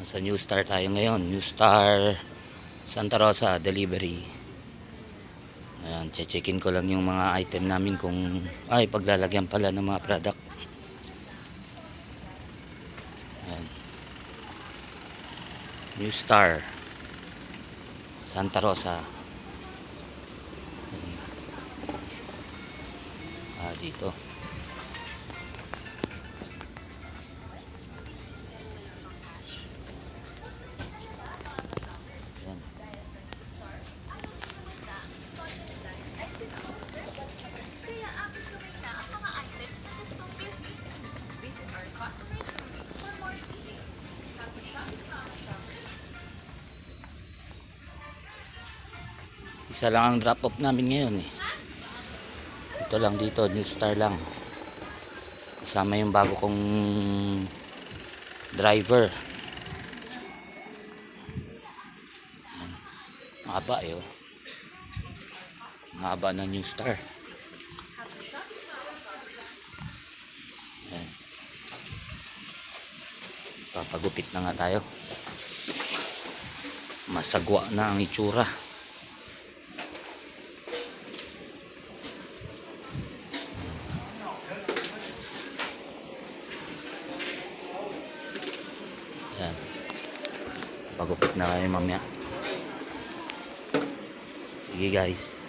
Sa New Star tayo ngayon. New Star Santa Rosa Delivery. Ayan, checkin ko lang yung mga item namin kung ay paglalagyan pala ng mga product. Ayan. New Star Santa Rosa. Dito. Ayan. Kaya akin gawin na ang mga items na gustong bilhin. Visit our customer service for more details. Happy shopping, mga shoppers! Isa lang ang drop off namin ngayon eh. Ito lang dito, New Star lang. Kasama yung bago kong driver. Mahaba eh oh. Mahaba ng New Star. Ayan. Papagupit na nga tayo. Masagwa na ang itsura. Ayan. Pagupit na kayo mamaya. Sige guys.